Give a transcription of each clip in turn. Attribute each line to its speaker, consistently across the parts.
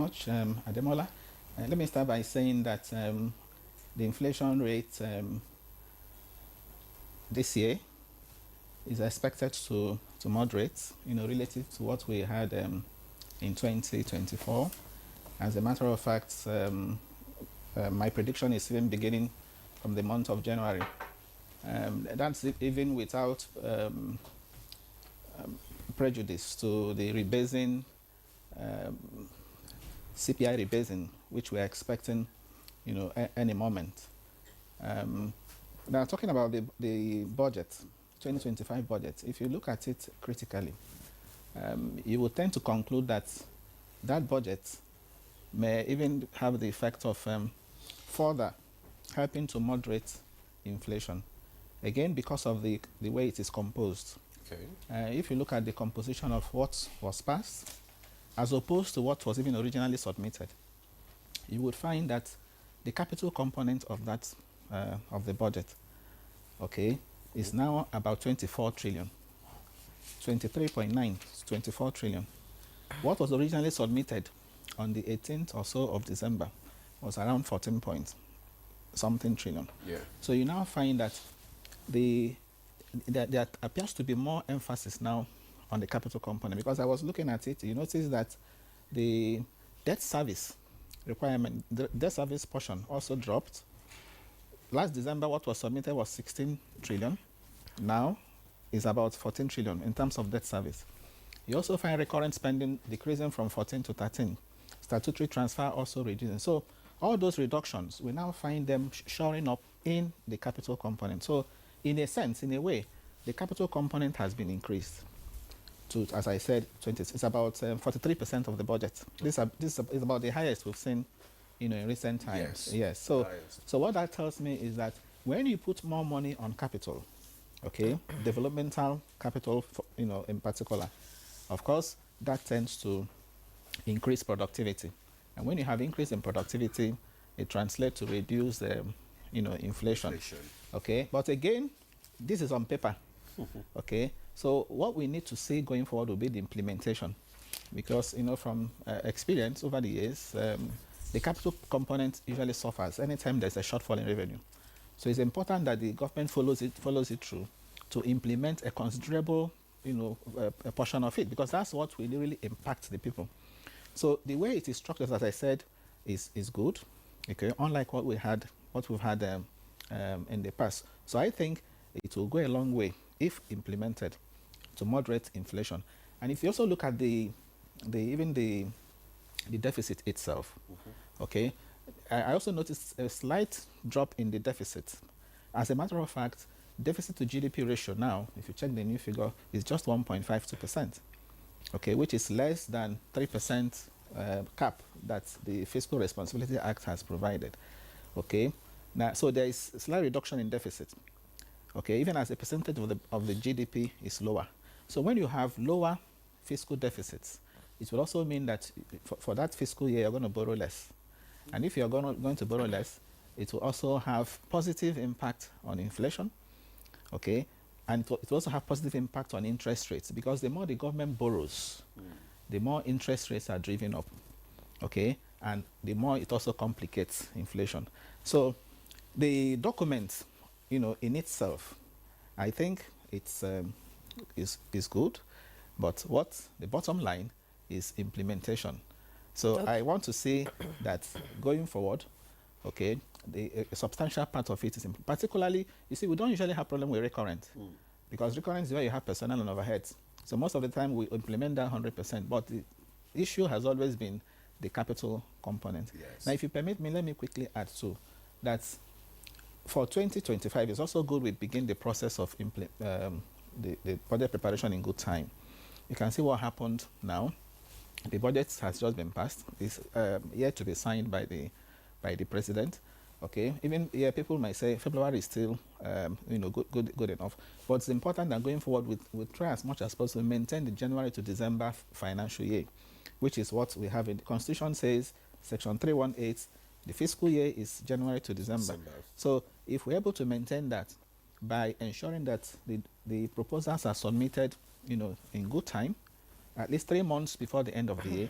Speaker 1: Much, Ademola. Let me start by saying that the inflation rate this year is expected to moderate, relative to what we had in 2024. As a matter of fact, my prediction is even beginning from the month of January. That's even without prejudice to the rebasing, CPI rebasing, which we're expecting, any moment. Now, talking about the budget, 2025 budget, if you look at it critically, you will tend to conclude that that budget may even have the effect of further helping to moderate inflation. Again, because of the way it is composed.
Speaker 2: Okay.
Speaker 1: If you look at the composition of what was passed, as opposed to what was even originally submitted, you would find that the capital component of that of the budget, is now about 24 trillion. 23.9, 24 trillion. What was originally submitted on the 18th or so of December was around 14 point something trillion.
Speaker 2: Yeah.
Speaker 1: So you now find that there appears to be more emphasis now on the capital component, because I was looking at it. You notice that the debt service requirement, the debt service portion also dropped. Last December, what was submitted was 16 trillion. Now is about 14 trillion in terms of debt service. You also find recurrent spending decreasing from 14 to 13. Statutory transfer also reducing. So all those reductions, we now find them showing up in the capital component. So in a sense, in a way, the capital component has been increased to, as I said, it's about 43% of the budget. This is about the highest we've seen, in recent times. Yes. So what that tells me is that when you put more money on capital, developmental capital, in particular, of course, that tends to increase productivity. And when you have increase in productivity, it translates to reduce inflation. Okay, but again, this is on paper. Okay, so what we need to see going forward will be the implementation, because from experience over the years, the capital component usually suffers anytime there's a shortfall in revenue. So it's important that the government follows it through to implement a considerable a portion of it, because that's what will really impact the people. So the way it is structured, as I said, is good. Okay, unlike what we've had in the past. So I think it will go a long way if implemented to moderate inflation. And if you also look at the deficit itself, okay, I also noticed a slight drop in the deficit. As a matter of fact, deficit to GDP ratio now, if you check the new figure, is just 1.52%. Okay, which is less than 3% cap that the Fiscal Responsibility Act has provided. Okay, now so there is a slight reduction in deficit. Okay, even as a percentage of the GDP is lower. So when you have lower fiscal deficits, it will also mean that for that fiscal year you're going to borrow less. And if you're going to borrow less, it will also have positive impact on inflation. Okay, and it will also have positive impact on interest rates, because the more the government borrows, the more interest rates are driven up. Okay, and the more it also complicates inflation. So the document, in itself, I think it's is good, but what the bottom line is implementation. So okay. I want to say that going forward, okay, a substantial part of it is particularly, you see, we don't usually have problem with recurrent, because recurrent is where you have personnel and overheads. So most of the time we implement that 100%, but the issue has always been the capital component.
Speaker 2: Yes.
Speaker 1: Now, if you permit me, let me quickly add too that for 2025, it's also good we begin the process of the budget preparation in good time. You can see what happened now. The budget has just been passed. It's yet to be signed by the president. Okay, even people might say February is still good enough, but it's important that going forward we try as much as possible to maintain the January to December financial year, which is what we have in the Constitution. Says Section 318, the fiscal year is January to December. So if we're able to maintain that by ensuring that the proposals are submitted in good time, at least 3 months before the end of the year,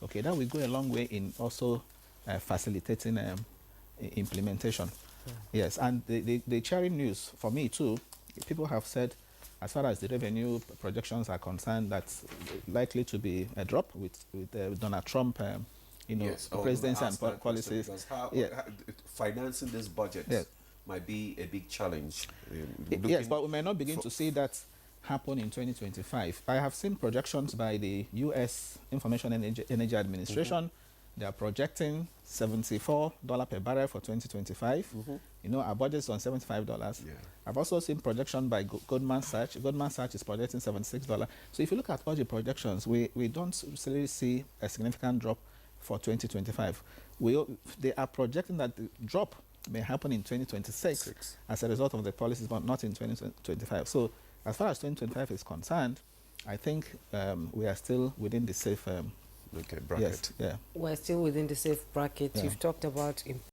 Speaker 1: Okay, that will go a long way in also facilitating implementation. Yes, and the cheering news for me too, people have said, as far as the revenue projections are concerned, that's likely to be a drop with Donald Trump,
Speaker 2: Yes,
Speaker 1: presidency and policies.
Speaker 2: Because
Speaker 1: Yeah.
Speaker 2: financing this budget
Speaker 1: Yes.
Speaker 2: might be a big challenge.
Speaker 1: Yes, but we may not begin to see that happen in 2025. I have seen projections by the U.S. Information Energy Administration. They are projecting $74 per barrel for 2025. Our budget is on $75.
Speaker 2: Yeah.
Speaker 1: I've also seen projection by Goldman Sachs. Goldman Sachs is projecting $76. So if you look at budget projections, we don't really see a significant drop for 2025. They are projecting that the drop may happen in 2026 as a result of the policies, but not in 2025. So as far as 2025 is concerned, I think we are still within the safe
Speaker 2: bracket.
Speaker 1: Yes, yeah.
Speaker 3: We're still within the safe bracket.
Speaker 1: Yeah.
Speaker 3: You've talked about